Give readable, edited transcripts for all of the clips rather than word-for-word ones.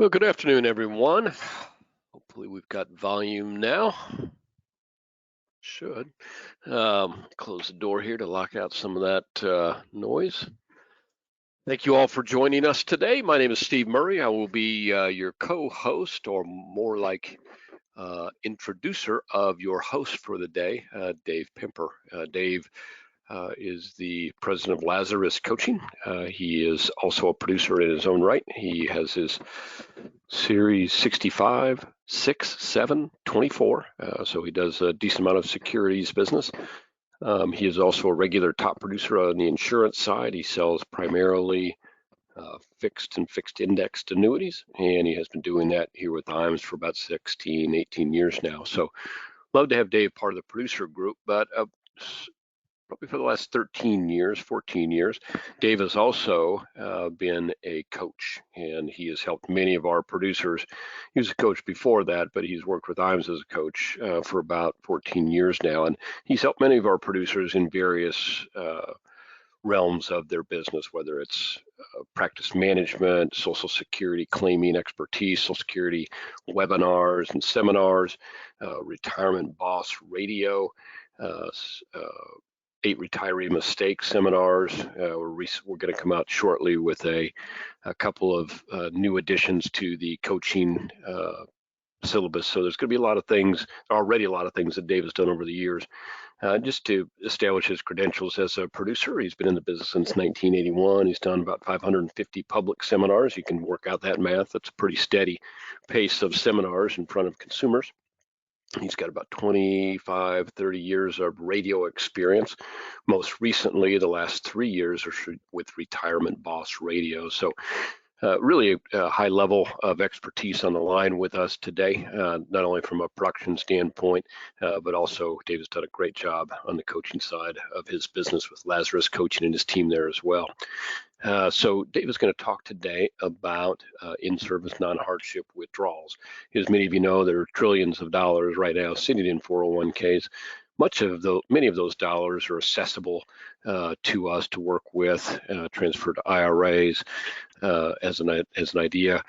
Well, good afternoon, everyone. Hopefully, we've got volume now. Should. Close the door here to lock out some of that noise. Thank you all for joining us today. My name is Steve Murray. I will be your co-host, or more like introducer of your host for the day, Dave Pimper. Dave is the president of Lazarus Coaching. He is also a producer in his own right. He has his Series 65, 6, 7, 24. So he does a decent amount of securities business. He is also a regular top producer on the insurance side. He sells primarily fixed and fixed indexed annuities, and he has been doing that here with IAMS for about 16, 18 years now. So love to have Dave part of the producer group, but probably for the last 13 years, 14 years, Dave has also been a coach, and he has helped many of our producers. He was a coach before that, but he's worked with IAMS as a coach for about 14 years now, and he's helped many of our producers in various realms of their business, whether it's practice management, Social Security claiming expertise, Social Security webinars and seminars, retirement boss radio, 8 retiree mistake seminars. We're going to come out shortly with a couple of new additions to the coaching syllabus. So there's going to be a lot of things, already a lot of things that Dave has done over the years, just to establish his credentials as a producer. He's been in the business since 1981. He's done about 550 public seminars. You can work out that math. That's a pretty steady pace of seminars in front of consumers. He's got about 25, 30 years of radio experience. Most recently, the last 3 years are with Retirement Boss Radio. So really a high level of expertise on the line with us today, not only from a production standpoint, but also Dave has done a great job on the coaching side of his business with Lazarus Coaching and his team there as well. So Dave is going to talk today about in-service non-hardship withdrawals. As many of you know, there are trillions of dollars right now sitting in 401ks. Many of those dollars are accessible to us to work with, transfer to IRAs as an idea,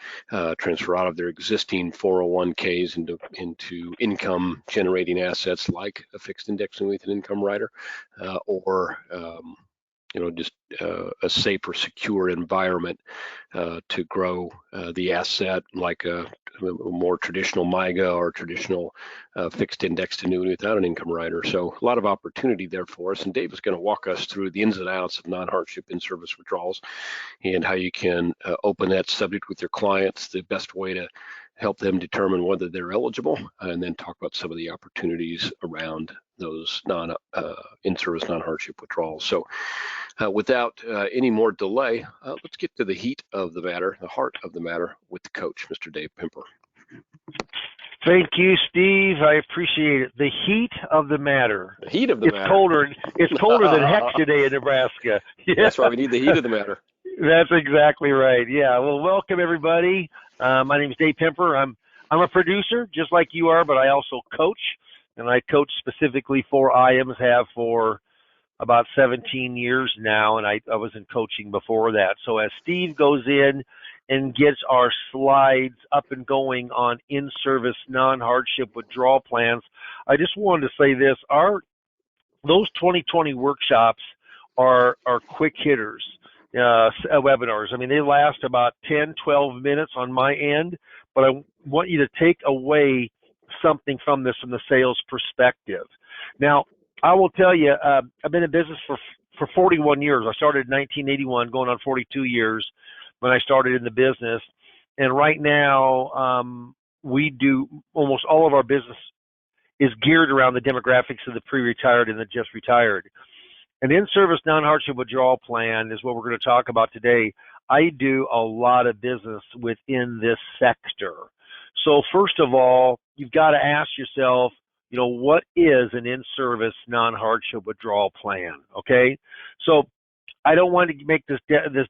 transfer out of their existing 401ks into income generating assets like a fixed index annuity with an income rider, or just a safer, secure environment to grow the asset, like a more traditional MIGA or traditional fixed indexed annuity without an income rider. So a lot of opportunity there for us. And Dave is going to walk us through the ins and outs of non-hardship in-service withdrawals and how you can open that subject with your clients, the best way to help them determine whether they're eligible, and then talk about some of the opportunities around those in-service non-hardship withdrawals. So without any more delay, let's get to the heat of the matter, the heart of the matter, with the coach, Mr. Dave Pimper. Thank you, Steve. I appreciate it. The heat of the matter. The heat of the matter. It's colder than heck today in Nebraska. Yeah. That's why we need the heat of the matter. That's exactly right. Yeah. Well, welcome everybody. My name is Dave Pimper. I'm a producer, just like you are, but I also coach, and I coach specifically for IAMS, have for about 17 years now, and I was in coaching before that. So as Steve goes in and gets our slides up and going on in-service non-hardship withdrawal plans, I just wanted to say this: those 2020 workshops are quick hitters, webinars. I mean, they last about 10, 12 minutes on my end, but I want you to take away something from this from the sales perspective. Now, I will tell you, I've been in business for 41 years. I started in 1981, going on 42 years when I started in the business. And right now, we do almost all of our business is geared around the demographics of the pre-retired and the just retired. An in-service non-hardship withdrawal plan is what we're going to talk about today. I do a lot of business within this sector. So first of all, you've got to ask yourself, what is an in-service non-hardship withdrawal plan? Okay, so I don't want to make this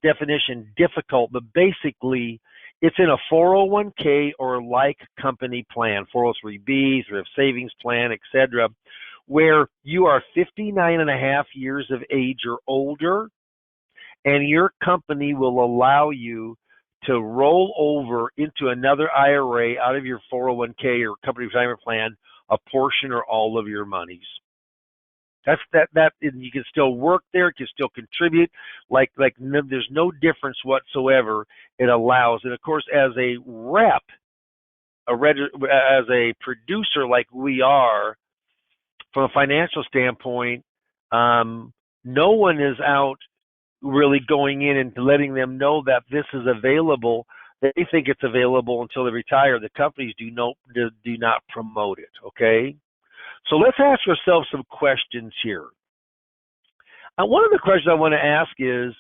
definition difficult, but basically, it's in a 401k or like company plan, 403b, thrift savings plan, etc., where you are 59 and a half years of age or older, and your company will allow you to roll over into another IRA out of your 401k or company retirement plan a portion or all of your monies. That you can still work there, you can still contribute, there's no difference whatsoever. It allows, and of course, as a rep, as a producer like we are, from a financial standpoint, no one is out really going in and letting them know that this is available. They think it's available until they retire. The companies do not promote it. Okay, so let's ask ourselves some questions here. One of the questions I want to ask is,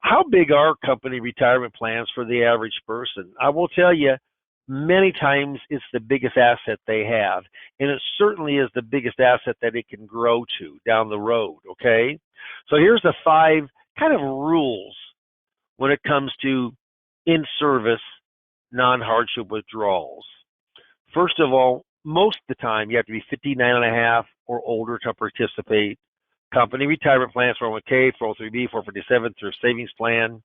how big are company retirement plans for the average person? I will tell you, many times it's the biggest asset they have, and it certainly is the biggest asset that it can grow to down the road, okay? So here's the 5 kind of rules when it comes to in-service non-hardship withdrawals. First of all, most of the time you have to be 59 and a half or older to participate. Company retirement plans, 401k, 403b, 457 through a savings plan.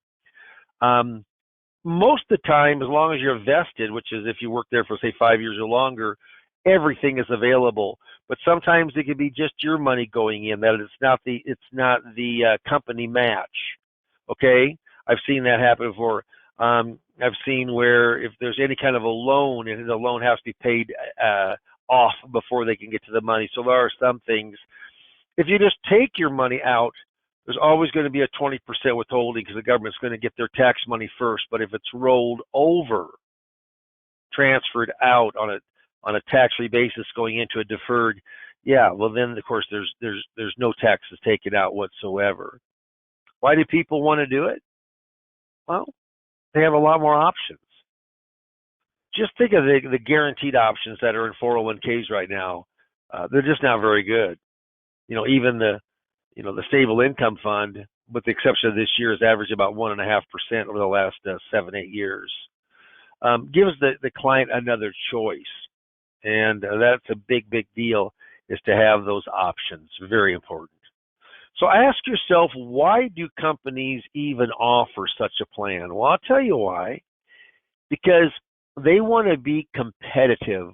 Most of the time, as long as you're vested, which is if you work there for say 5 years or longer, everything is available. But sometimes it could be just your money going in, that it's not the company match. Okay, I've seen that happen before. I've seen where if there's any kind of a loan, and the loan has to be paid off before they can get to the money. So there are some things. If you just take your money out, there's always going to be a 20% withholding because the government's going to get their tax money first. But if it's rolled over, transferred out on a tax-free basis going into a deferred, yeah, well then of course there's no taxes taken out whatsoever. Why do people want to do it? Well, they have a lot more options. Just think of the guaranteed options that are in 401ks right now. They're just not very good. Even the stable income fund, with the exception of this year, has averaged about 1.5% over the last 7-8 years. Gives the client another choice, and that's a big deal, is to have those options. Very important. So ask yourself, why do companies even offer such a plan? Well, I'll tell you why. Because they want to be competitive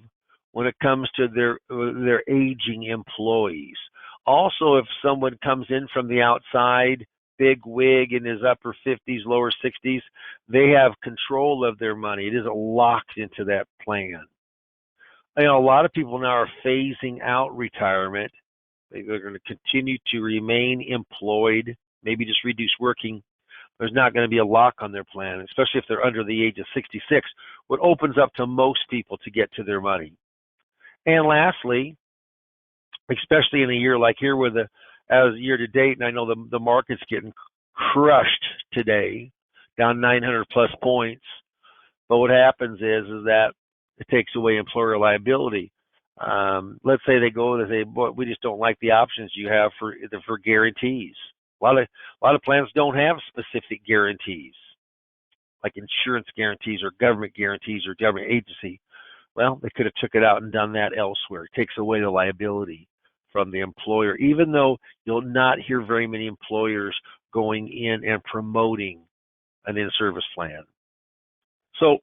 when it comes to their aging employees. Also, if someone comes in from the outside, big wig in his upper 50s, lower 60s, they have control of their money. It isn't locked into that plan. A lot of people now are phasing out retirement. They're going to continue to remain employed, maybe just reduce working. There's not going to be a lock on their plan, especially if they're under the age of 66, what opens up to most people to get to their money. And lastly, especially in a year like here, as year to date, and I know the market's getting crushed today, down 900 plus points. But what happens is that it takes away employer liability. Let's say they go and they say, "Boy, we just don't like the options you have for guarantees." A lot of plans don't have specific guarantees, like insurance guarantees or government agency. Well, they could have took it out and done that elsewhere. It takes away the liability from the employer, even though you'll not hear very many employers going in and promoting an in-service plan. So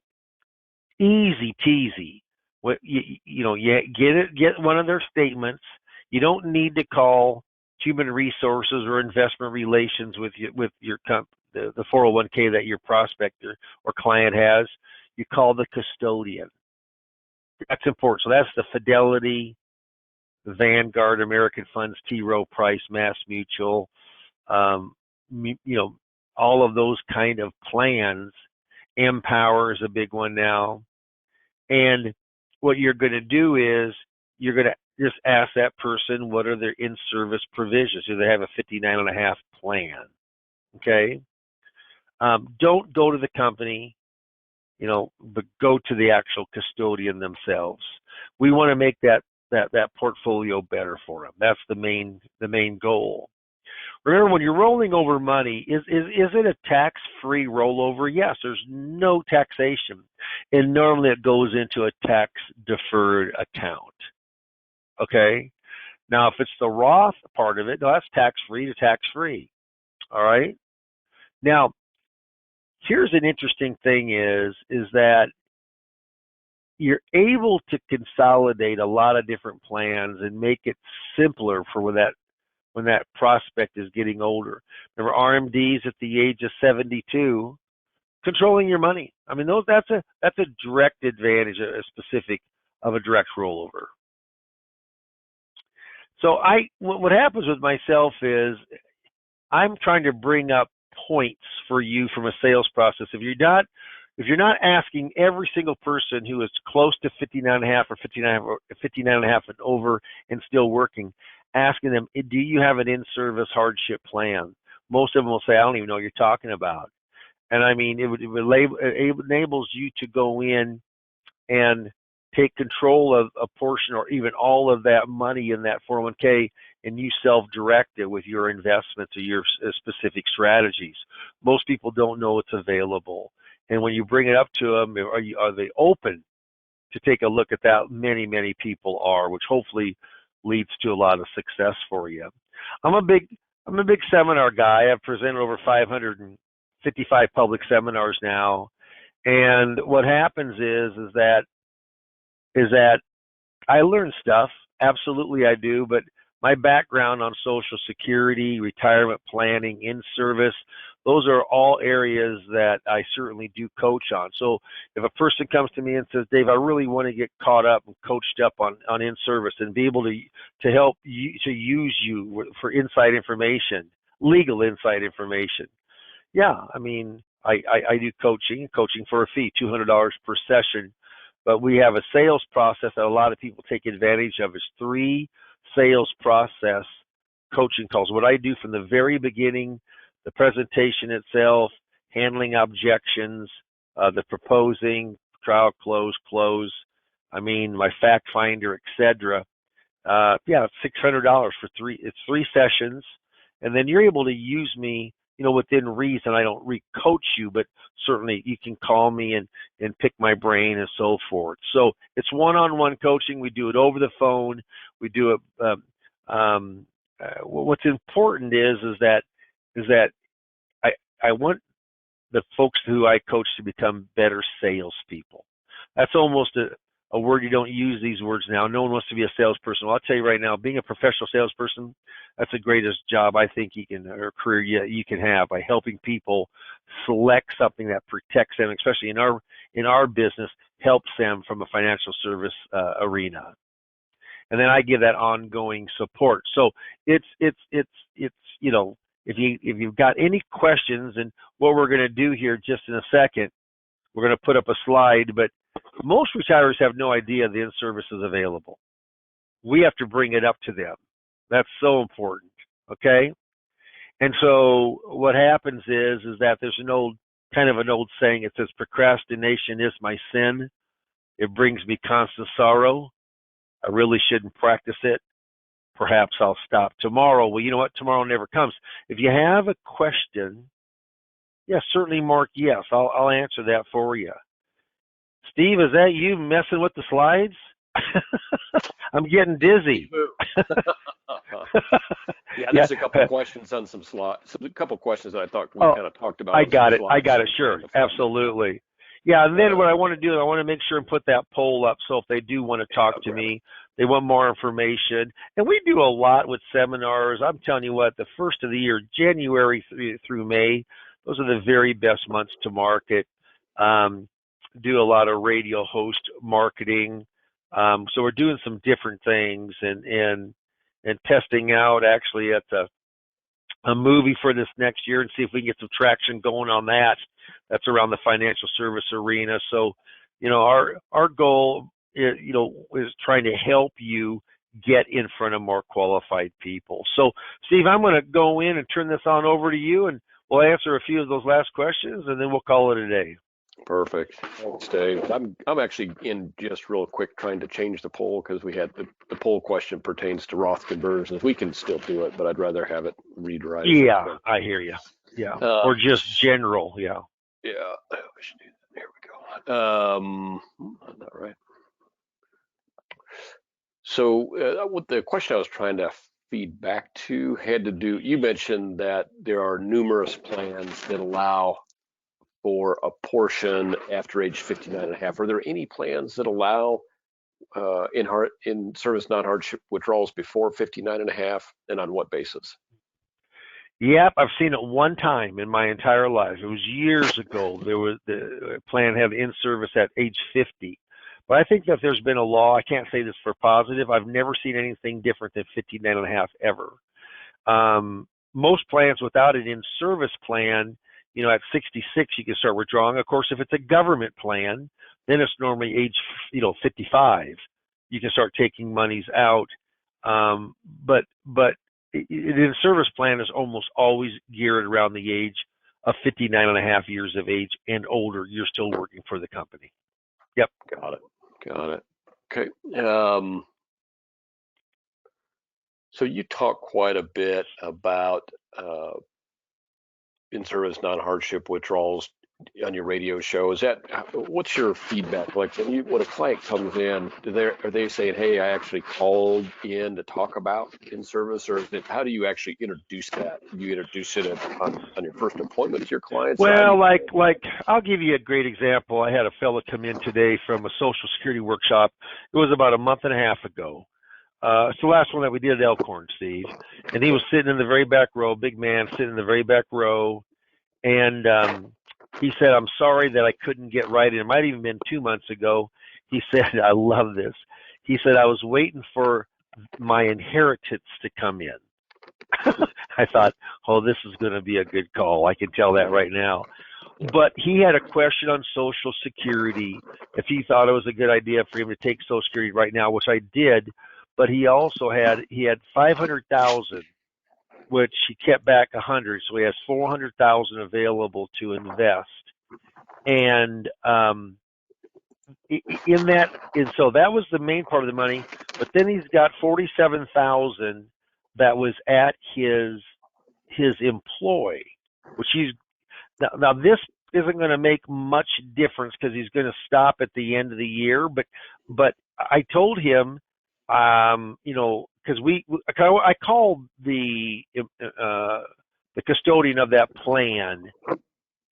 easy peasy. Get one of their statements. You don't need to call human resources or investment relations with the 401k that your prospector or client has. You call the custodian. That's important. So that's the Fidelity, Vanguard, American Funds, T. Rowe Price, Mass Mutual, all of those kind of plans. Empower is a big one now. And what you're going to do is you're going to just ask that person, what are their in-service provisions? Do they have a 59.5 plan? Okay. Don't go to the company, but go to the actual custodian themselves. We want to make that portfolio better for them. That's the main goal. Remember, when you're rolling over money, is it a tax-free rollover? Yes, there's no taxation, and normally it goes into a tax-deferred account. Okay. Now, if it's the Roth part of it, no, that's tax-free to tax-free. All right. Now, here's an interesting thing is that you're able to consolidate a lot of different plans and make it simpler for when that prospect is getting older. Remember RMDs at the age of 72, controlling your money. I mean, that's a direct advantage, a specific of a direct rollover. So what happens with myself is I'm trying to bring up points for you from a sales process. If you're not asking every single person who is close to 59.5 or 59.5 and over and still working, asking them, do you have an in-service hardship plan? Most of them will say, I don't even know what you're talking about. And I mean, it enables you to go in and take control of a portion or even all of that money in that 401k, and you self-direct it with your investments or your specific strategies. Most people don't know it's available. And when you bring it up to them, are they open to take a look at that? Many people are, which hopefully leads to a lot of success for you. I'm a big seminar guy. I've presented over 555 public seminars now. And what happens is that I learn stuff. Absolutely I do, but my background on Social Security, retirement planning, in-service, those are all areas that I certainly do coach on. So if a person comes to me and says, Dave, I really want to get caught up and coached up on in-service and be able to help you, to use you for inside information, legal inside information. Yeah, I mean, I do coaching for a fee, $200 per session. But we have a sales process that a lot of people take advantage of. Is 3 sales process coaching calls. What I do from the very beginning, the presentation itself, handling objections, the proposing, trial, close. I mean, my fact finder, etc. Yeah, it's $600 for 3. It's 3 sessions, and then you're able to use me, within reason. I don't re-coach you, but certainly you can call me and pick my brain and so forth. So it's one-on-one coaching. We do it over the phone. We do it. What's important is that I want the folks who I coach to become better salespeople. That's almost a word you don't use these words now. No one wants to be a salesperson. Well, I'll tell you right now, being a professional salesperson, that's the greatest job I think or career you can have, by helping people select something that protects them, especially in our business, helps them from a financial service arena. And then I give that ongoing support. So it's if you've got any questions, and what we're going to do here just in a second, we're going to put up a slide, but most retirees have no idea the in-service is available. We have to bring it up to them. That's so important, okay? And so what happens is that there's an old saying. It says, procrastination is my sin. It brings me constant sorrow. I really shouldn't practice it. Perhaps I'll stop tomorrow. Well, you know what? Tomorrow never comes. If you have a question, yeah, certainly mark yes. I'll answer that for you. Steve, is that you messing with the slides? I'm getting dizzy. Yeah, there's a couple of questions on some slides. A couple of questions that I thought we kind of talked about. I got it. Sure. Absolutely. Yeah, and then what I want to do, I want to make sure and put that poll up, so if they do want to talk to me, they want more information. And we do a lot with seminars. I'm telling you what, the first of the year, January through May, those are the very best months to market. Do a lot of radio host marketing. So we're doing some different things and testing out actually at a movie for this next year, and see if we can get some traction going on that. That's around the financial service arena. So, our goal is trying to help you get in front of more qualified people. So, Steve, I'm going to go in and turn this on over to you, and we'll answer a few of those last questions, and then we'll call it a day. Perfect. Thanks, Dave. I'm actually in just real quick trying to change the poll, because we had the poll question pertains to Roth conversions. We can still do it, but I'd rather have it read right. Yeah, I hear you. Yeah, or just general. Yeah. Yeah, I should do that. Here we go. Not right. So what the question I was trying to feed back to had to do, you mentioned that there are numerous plans that allow for a portion after age 59 and a half. Are there any plans that allow in service non-hardship withdrawals before 59 and a half, and on what basis? Yep, I've seen it one time in my entire life. It was years ago. There was the plan had in service at age 50. But I think that there's been a law. I can't say this for positive. I've never seen anything different than 59 and a half ever. Most plans without an in-service plan, at 66 you can start withdrawing. Of course, if it's a government plan, then it's normally age 55. You can start taking monies out. But an in-service plan is almost always geared around the age of 59 and a half years of age and older. You're still working for the company. Yep. Got it. Okay. So you talk quite a bit about in-service non-hardship withdrawals on your radio show. What's your feedback like when a client comes in? Are they saying, "Hey, I actually called in to talk about in-service," or how do you actually introduce that? You introduce it on your first appointment with your clients? Well, like I'll give you a great example. I had a fellow come in today from a Social Security workshop. It was about a month and a half ago. It's the last one that we did at Elkhorn, Steve. And he was sitting in the very back row, big man sitting in the very back row. And he said, "I'm sorry that I couldn't get right." And it might have even been 2 months ago. He said, I love this. He said, "I was waiting for my inheritance to come in." I thought, oh, this is going to be a good call. I can tell that right now. But he had a question on Social Security, if he thought it was a good idea for him to take Social Security right now, which I did. But he also had 500,000, which he kept back 100, so he has 400,000 available to invest. And so that was the main part of the money. But then he's got 47,000 that was at his employ, which now this isn't going to make much difference because he's going to stop at the end of the year. But I told him, because I called the custodian of that plan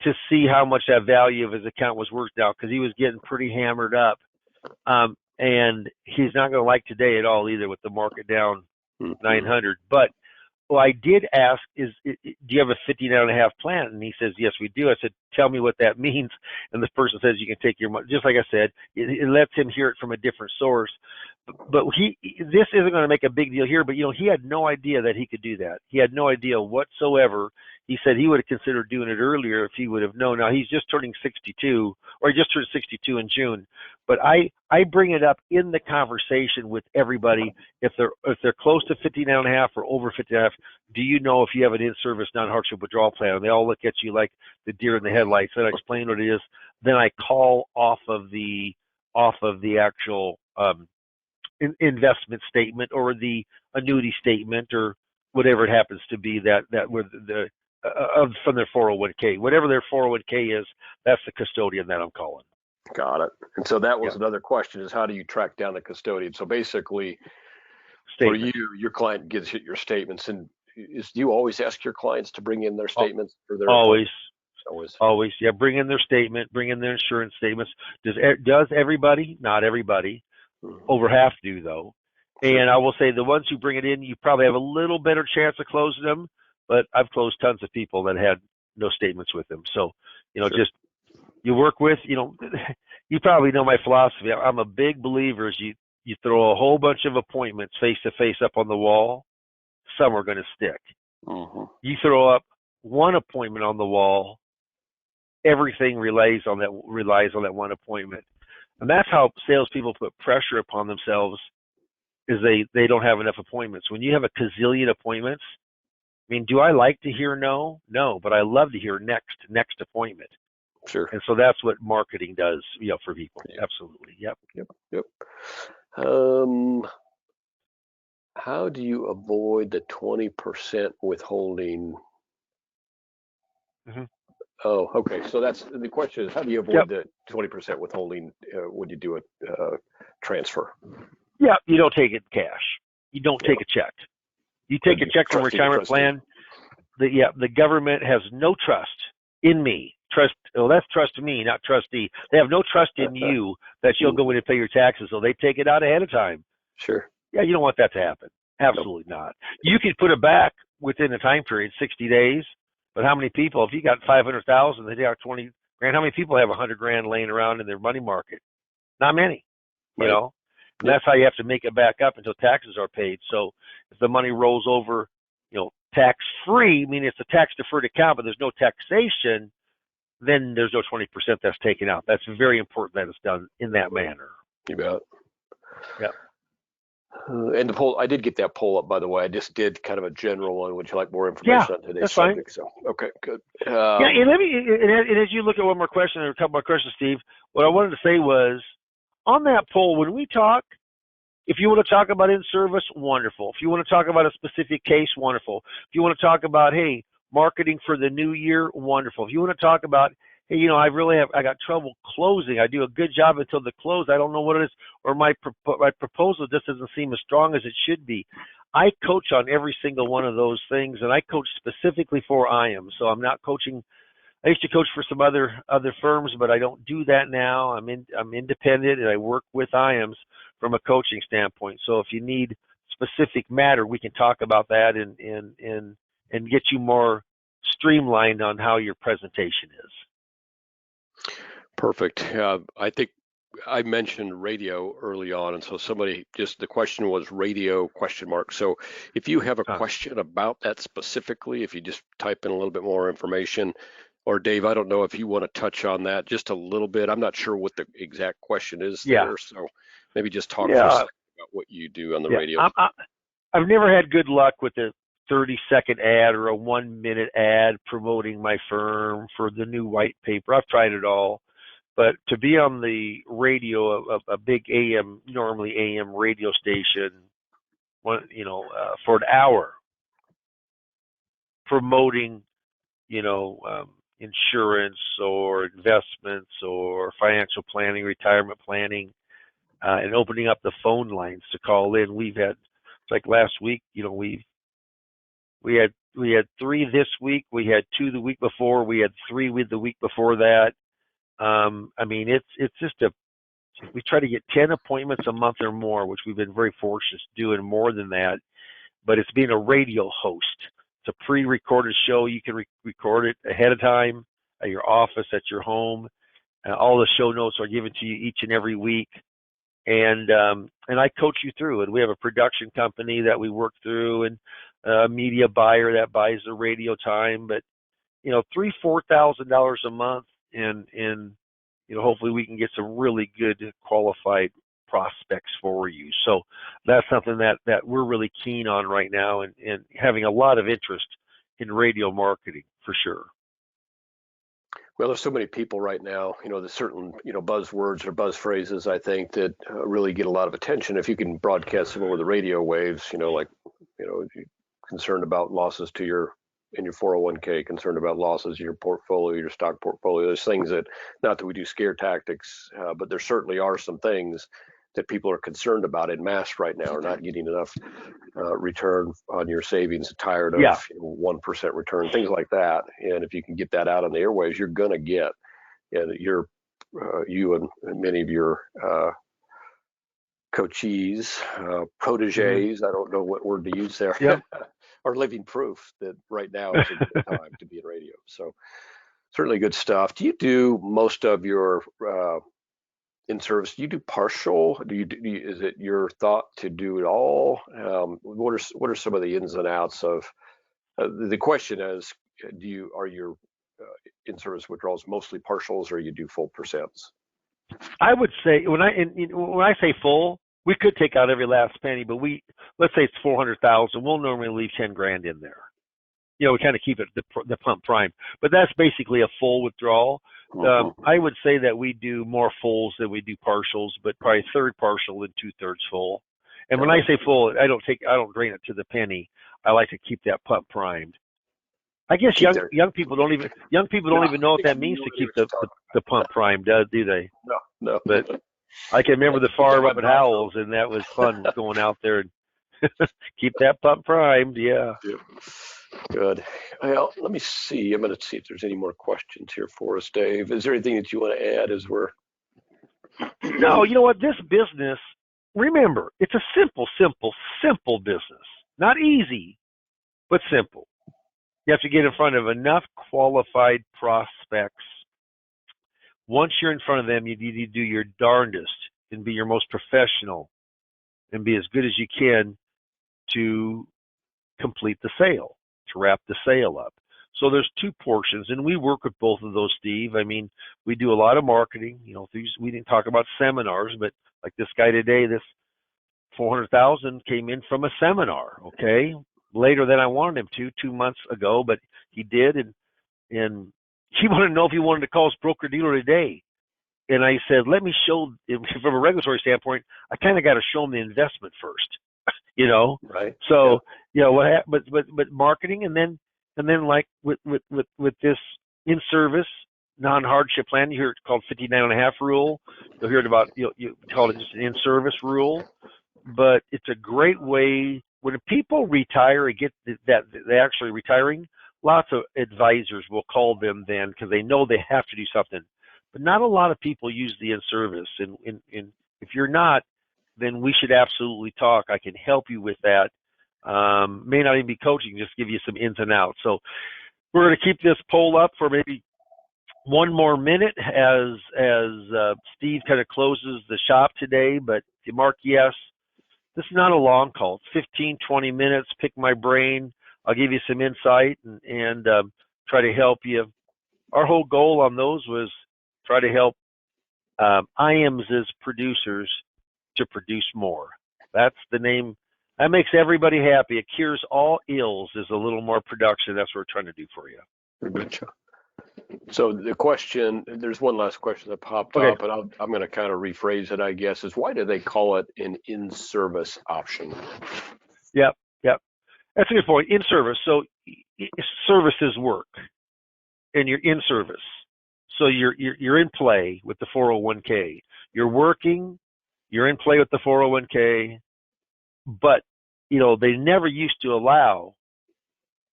to see how much that value of his account was worth now, because he was getting pretty hammered up, and he's not going to like today at all either with the market down 900. But I did ask, do you have a 59 and a half plan? And he says, "Yes, we do." I said, "Tell me what that means." And the person says, "You can take your money." Just like I said, it lets him hear it from a different source. But this isn't going to make a big deal here, but he had no idea that he could do that. He had no idea whatsoever. He said he would have considered doing it earlier if he would have known. Now he's just turning 62, or he just turned 62 in June. But I bring it up in the conversation with everybody. If they're close to 59 and a half or over 59 and a half, do you know if you have an in-service non-hardship withdrawal plan? And they all look at you like the deer in the headlights. Then I explain what it is. Then I call off of the actual investment statement or the annuity statement or whatever it happens to be that with from their 401k, whatever their 401k is, that's the custodian that I'm calling. Got it. And so that was another question, is how do you track down the custodian? So basically, for you, your client gets your statements, and do you always ask your clients to bring in their statements for their always? Yeah, bring in their statement, bring in their insurance statements. Does everybody? Not everybody. Over half do, though. And I will say the ones who bring it in, you probably have a little better chance of closing them, but I've closed tons of people that had no statements with them. So, just you work with, you probably know my philosophy. I'm a big believer is you throw a whole bunch of appointments face to face up on the wall, some are going to stick. You throw up one appointment on the wall, everything relies on that one appointment. And that's how salespeople put pressure upon themselves, is they don't have enough appointments. When you have a gazillion appointments, I mean, do I like to hear no? No, but I love to hear next appointment. Sure. And so that's what marketing does, for people. Yeah. Absolutely. Yep. How do you avoid the 20% withholding? Oh, okay. So that's the question, is how do you avoid the 20% withholding when you do a transfer? Yeah, you don't take it cash. You don't take a check. You take a check from a retirement plan. The government has no trust in me trust. Well, that's trust me, not trustee. They have no trust in you that you'll go in and pay your taxes, so they take it out ahead of time. Sure. Yeah, you don't want that to happen. Absolutely not. You can put it back within a time period, 60 days. But how many people? If you got 500,000, they got 20 grand. How many people have 100 grand laying around in their money market? Not many. You Right. know, and that's how you have to make it back up until taxes are paid. So if the money rolls over, tax free, meaning it's a tax deferred account, but there's no taxation, then there's no 20% that's taken out. That's very important that it's done in that manner. You bet. Yep. And the poll, I did get that poll up, by the way. I just did kind of a general one. Would you like more information on today's subject? Fine. So, okay, good. Yeah, and as you look at one more question, or a couple more questions, Steve, what I wanted to say was, on that poll, when we talk, if you want to talk about in-service, wonderful. If you want to talk about a specific case, wonderful. If you want to talk about, hey, marketing for the new year, wonderful. If you want to talk about, hey, I got trouble closing. I do a good job until the close. I don't know what it is, or my proposal just doesn't seem as strong as it should be. I coach on every single one of those things, and I coach specifically for IAM. So I'm not coaching. I used to coach for some other firms, but I don't do that now. I'm independent, and I work with IAMs from a coaching standpoint. So if you need specific matter, we can talk about that and get you more streamlined on how your presentation is. Perfect. I think I mentioned radio early on, and so the question was radio ? So if you have a question about that specifically, if you just type in a little bit more information, or Dave, I don't know if you want to touch on that just a little bit. I'm not sure what the exact question is there, so maybe just talk for a second about what you do on the radio. I've never had good luck with a 30-second ad or a 1-minute ad promoting my firm for the new white paper. I've tried it all. But to be on the radio, a big normally AM radio station, for an hour, promoting, insurance or investments or financial planning, retirement planning, and opening up the phone lines to call in. We've had, like last week, we had 3 this week. We had 2 the week before. We had 3 the week before that. It's just we try to get 10 appointments a month or more, which we've been very fortunate to do, and more than that. But it's being a radio host. It's a pre-recorded show. You can record it ahead of time at your office, at your home. All the show notes are given to you each and every week. And I coach you through it. We have a production company that we work through, and a media buyer that buys the radio time. But $3,000-$4,000 a month, and hopefully we can get some really good qualified prospects for you. So that's something that we're really keen on right now, and having a lot of interest in radio marketing for sure. Well, there's so many people right now, there's certain, buzzwords or buzz phrases, I think, that really get a lot of attention. If you can broadcast them over the radio waves, concerned about losses in your 401k, concerned about losses in your portfolio, your stock portfolio. There's things that, not that we do scare tactics, but there certainly are some things that people are concerned about in mass right now, are not getting enough return on your savings, tired of 1% return, things like that. And if you can get that out on the airwaves, you're going to get, you and many of your coachees, proteges, I don't know what word to use there, are living proof that right now is a good time to be in radio. So certainly good stuff. Do you do most of your in service? Do you do partial? Is it your thought to do it all? What are some of the ins and outs of? The question is, are your in service withdrawals mostly partials, or you do full percents? I would say when I say full, we could take out every last penny, but let's say it's 400,000. We'll normally leave 10 grand in there. We kind of keep it the pump prime, but that's basically a full withdrawal. I would say that we do more fulls than we do partials, but probably 1/3 partial and 2/3 full. And when I say full, I don't drain it to the penny. I like to keep that pump primed. I guess young people don't even know what that means to keep the pump primed, do they? No. But I can remember the farm up at Howells, and that was fun going out there and keep that pump primed. Yeah. Good. Well, let me see. I'm going to see if there's any more questions here for us, Dave. Is there anything that you want to add as we're? No, you know what? This business, remember, it's a simple business. Not easy, but simple. You have to get in front of enough qualified prospects. Once you're in front of them, you need to do your darndest and be your most professional and be as good as you can to complete the sale, to wrap the sale up. So there's two portions, and we work with both of those, Steve. I mean, we do a lot of marketing. You know, we didn't talk about seminars, but like this guy today, this 400,000 came in from a seminar. Okay, later than I wanted him to 2 months ago, but he did, and he wanted to know if he wanted to call his broker dealer today. And I said, let me show him from a regulatory standpoint. I kind of got to show him the investment first, you know. Right. So you know what? But marketing, and then like with this in service non-hardship plan, you hear it called 59.5 rule. You'll hear it about you call it just an in service rule. But it's a great way when people retire and get that they're actually retiring. Lots of advisors will call them then because they know they have to do something. But not a lot of people use the in-service. And if you're not, then we should absolutely talk. I can help you with that. May not even be coaching, just give you some ins and outs. So we're going to keep this poll up for maybe one more minute as Steve kind of closes the shop today. But if you mark yes, this is not a long call. It's 15, 20 minutes. Pick my brain. I'll give you some insight and try to help you. Our whole goal on those was try to help IAMS' producers to produce more. That's the name. That makes everybody happy. It cures all ills is a little more production. That's what we're trying to do for you. Gotcha. So the question, there's one last question that popped up, and I'm going to kind of rephrase it, I guess, is why do they call it an in-service option? Yep. That's a good point. In service. So service is work, and you're in service. So you're in play with the 401k. You're working. You're in play with the 401k. But you know they never used to allow.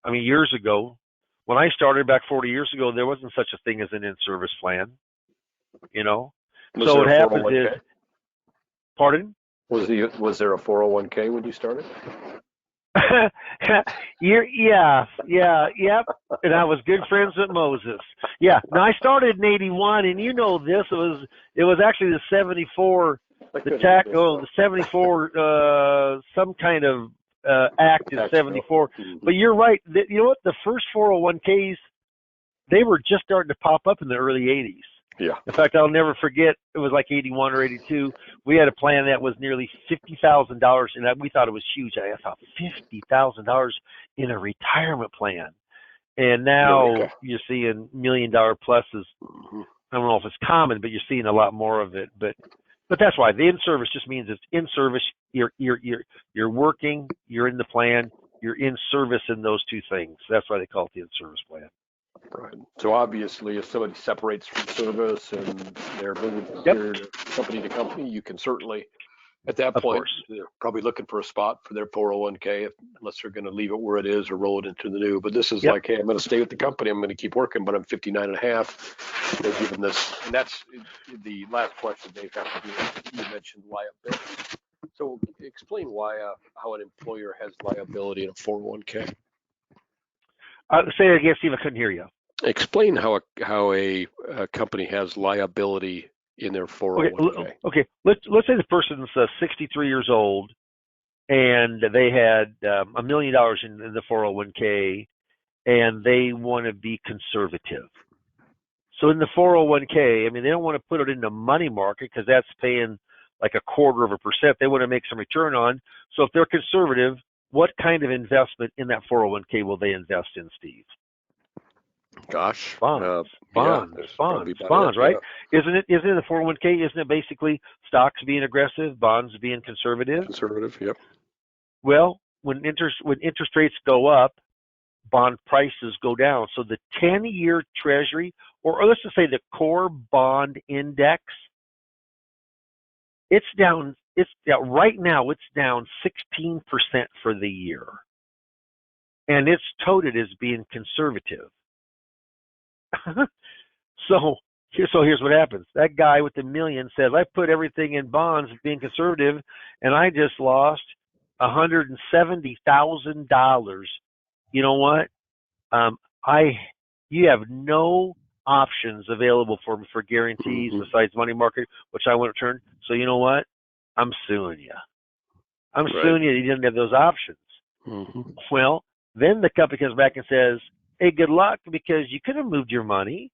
I mean, years ago, when I started back 40 years ago, there wasn't such a thing as an in-service plan. You know. So what happens is, pardon? Was there a 401k when you started? Yep. And I was good friends with Moses. Yeah. Now I started in '81, and you know this it was actually the '74, the '74 some kind of act in '74. But you're right. You know what? The first 401ks, they were just starting to pop up in the early '80s. Yeah. In fact, I'll never forget. It was like '81 or '82. We had a plan that was nearly $50,000, and we thought it was huge. I thought $50,000 in a retirement plan, and now you're seeing $1 million pluses. I don't know if it's common, but you're seeing a lot more of it. But that's why the in service just means it's in service. You're working. You're in the plan. You're in service in those two things. That's why they call it the in service plan. Right. So obviously, if somebody separates from service and they're moving company to company, you can certainly, at that point, they're probably looking for a spot for their 401k, unless they're going to leave it where it is or roll it into the new. But this is like, hey, I'm going to stay with the company. I'm going to keep working, but I'm 59 and a half. They're giving this, and that's the last question, Dave. You mentioned liability. So explain why how an employer has liability in a 401k. Say it again, Steve. I couldn't hear you. Explain how a company has liability in their 401k. Okay. Let's say the person's 63 years old, and they had $1 million in the 401k, and they want to be conservative. So in the 401k, I mean, they don't want to put it in the money market because that's paying like 0.25%. They want to make some return on. So if they're conservative, what kind of investment in that 401k will they invest in, Steve? Gosh, bonds, right? Yeah. Isn't it the 401k? Isn't it basically stocks being aggressive, bonds being conservative? Conservative, yep. Well, when interest rates go up, bond prices go down. So the 10-year Treasury, or let's just say the core bond index, it's down. Right now it's down 16% for the year. and it's touted as being conservative. So here's what happens. That guy with the million says, I put everything in bonds being conservative, and I just lost $170,000. You know what? Um, you have no options available for guarantees besides money market, which I want to turn. So you know what? I'm suing you. I'm suing you. You didn't have those options. Well, then the company comes back and says, hey, good luck, because you could have moved your money.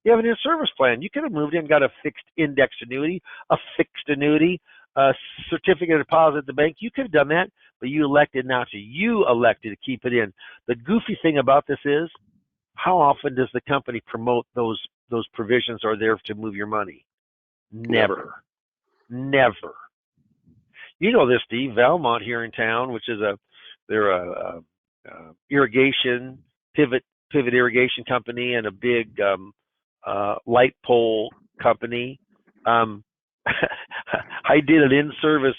You have an in-service plan. You could have moved in and got a fixed index annuity, a fixed annuity, a certificate of deposit at the bank. You could have done that, but you elected not to. You elected to keep it in. The goofy thing about this is, how often does the company promote those provisions are there to move your money? Never. Never. You know this, Steve. Valmont here in town, which is they're a irrigation pivot irrigation company and a big light pole company. I did an in-service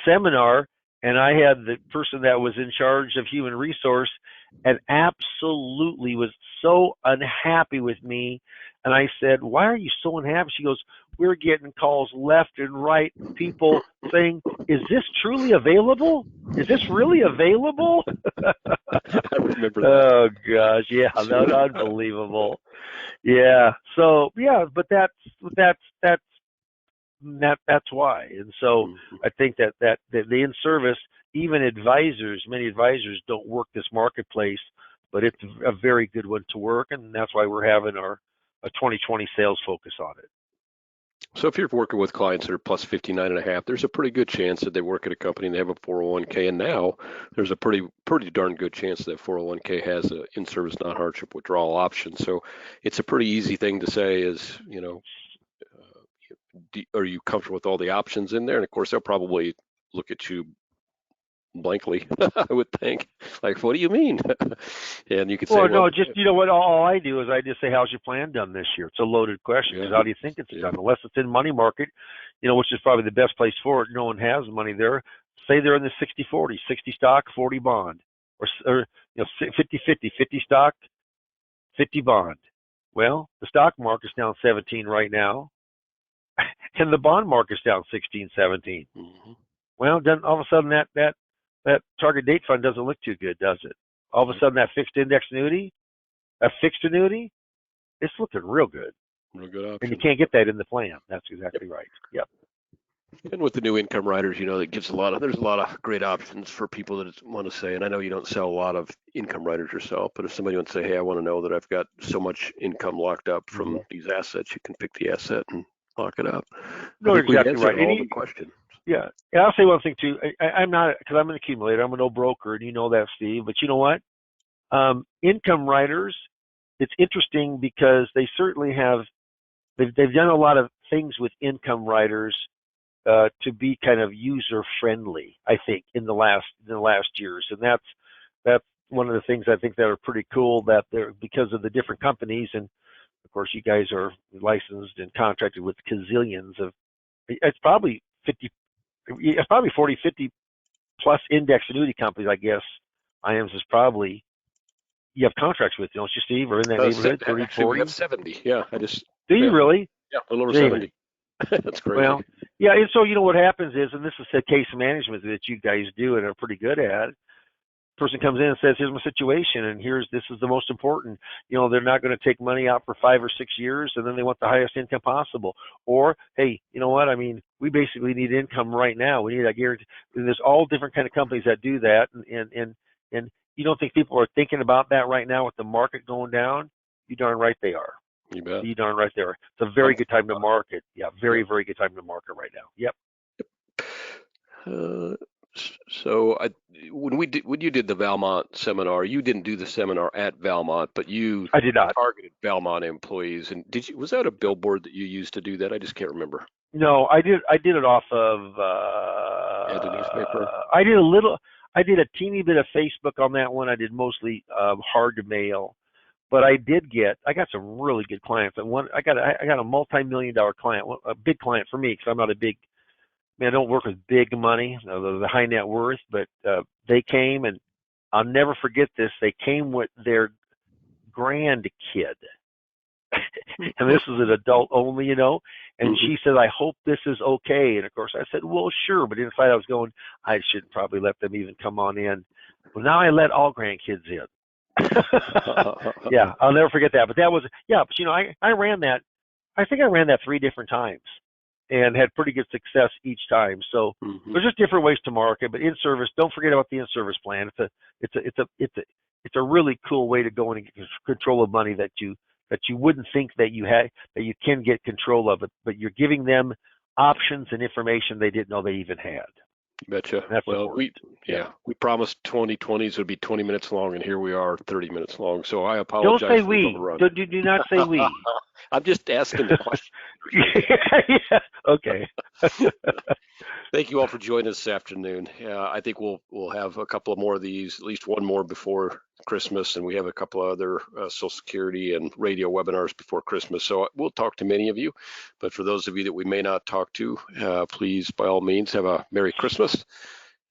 seminar, and I had the person that was in charge of human resource and absolutely was so unhappy with me. And I said, why are you so unhappy? She goes, we're getting calls left and right, people saying, is this truly available? Is this really available? I remember that. Oh gosh, yeah, that's unbelievable. Yeah. So yeah, but that's why. And so I think that the in-service, even many advisors don't work this marketplace, but it's a very good one to work, and that's why we're having a 2020 sales focus on it. So if you're working with clients that are plus 59.5, there's a pretty good chance that they work at a company and they have a 401k, and now there's a pretty darn good chance that 401k has an in-service non-hardship withdrawal option. So it's a pretty easy thing to say is, are you comfortable with all the options in there? And of course, they'll probably look at you blankly, I would think. Like, what do you mean? And you could say, well, no, just, you know what, all I do is I just say, how's your plan done this year? It's a loaded question, because how do you think it's done? Unless it's in money market, which is probably the best place for it. No one has money there. Say they're in the 60-40, 60 stock, 40 bond, or 50-50, 50 stock, 50 bond. Well, the stock market's down 17 right now, and the bond market's down 16, 17. Well, then all of a sudden that target date fund doesn't look too good, does it? All of a sudden that fixed index annuity, it's looking real good. Real good option. And you can't get that in the plan. That's exactly right. Yep. And with the new income riders, that gives there's a lot of great options for people that want to say, and I know you don't sell a lot of income riders yourself, but if somebody wants to say, hey, I want to know that I've got so much income locked up from these assets, you can pick the asset and lock it up. No, exactly right. All the questions. Yeah, and I'll say one thing too. I'm not, because I'm an accumulator. I'm a no broker, and you know that, Steve. But you know what? Income riders, it's interesting because they certainly have. They've done a lot of things with income riders to be kind of user friendly. I think in the last years, and that's one of the things I think that are pretty cool. That they're, because of the different companies, and of course you guys are licensed and contracted with gazillions of. It's probably 40, 50 plus index annuity companies, I guess. IAMS is probably, you have contracts with, don't you, Steve? Or in that neighborhood, 30, actually, 40? we have 70. Yeah, Do you really? Yeah, a little over 70. That's crazy. Well, yeah, and so what happens is, and this is the case management that you guys do and are pretty good at. Person comes in and says, here's my situation, and this is the most important. They're not going to take money out for 5 or 6 years, and then they want the highest income possible. Or, hey, you know what? I mean, we basically need income right now. We need a guarantee. And there's all different kind of companies that do that, and you don't think people are thinking about that right now with the market going down? You darn right they are. You bet. You darn right they are. It's a very good time to market. Yeah, very, very good time to market right now. Yep. So when you did the Valmont seminar, you didn't do the seminar at Valmont, but I did not. targeted Valmont employees. And was that a billboard that you used to do that? I just can't remember. No, I did it off of the newspaper. I did a teeny bit of Facebook on that one. I did mostly hard to mail, but I got some really good clients. I got a multi-million-dollar client, a big client for me, because I'm not a big. I don't work with big money, the high net worth, but they came and I'll never forget this. They came with their grandkid. And this is an adult only, and she said, I hope this is okay. And of course I said, well, sure. But inside I was going, I shouldn't probably let them even come on in. Well, now I let all grandkids in. Yeah, I'll never forget that. But that was, but I ran that. I think I ran that 3 different times and had pretty good success each time. So there's just different ways to market, but in service, don't forget about the in service plan. It's a really cool way to go and get control of money that you wouldn't think that you you can get control of it, but you're giving them options and information they didn't know they even had. Betcha. That's well, we promised 2020s would be 20 minutes long, and here we are 30 minutes long. So I apologize. Don't say we. Do not say we. I'm just asking the question. Yeah. Okay. Thank you all for joining us this afternoon. I think we'll have a couple of more of these, at least one more before Christmas, and we have a couple of other Social Security and radio webinars before Christmas. So we'll talk to many of you, but for those of you that we may not talk to, please, by all means, have a Merry Christmas.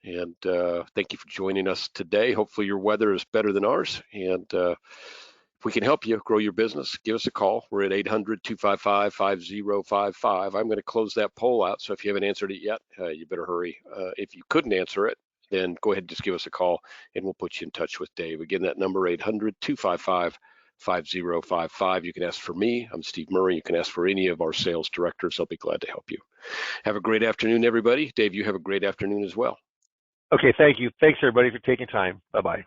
And thank you for joining us today. Hopefully your weather is better than ours. And if we can help you grow your business, give us a call. We're at 800-255-5055. I'm going to close that poll out. So if you haven't answered it yet, you better hurry. If you couldn't answer it, then go ahead and just give us a call and we'll put you in touch with Dave. Again, that number, 800-255-5055. You can ask for me. I'm Steve Murray. You can ask for any of our sales directors. They'll be glad to help you. Have a great afternoon, everybody. Dave, you have a great afternoon as well. Okay, thank you. Thanks, everybody, for taking time. Bye-bye.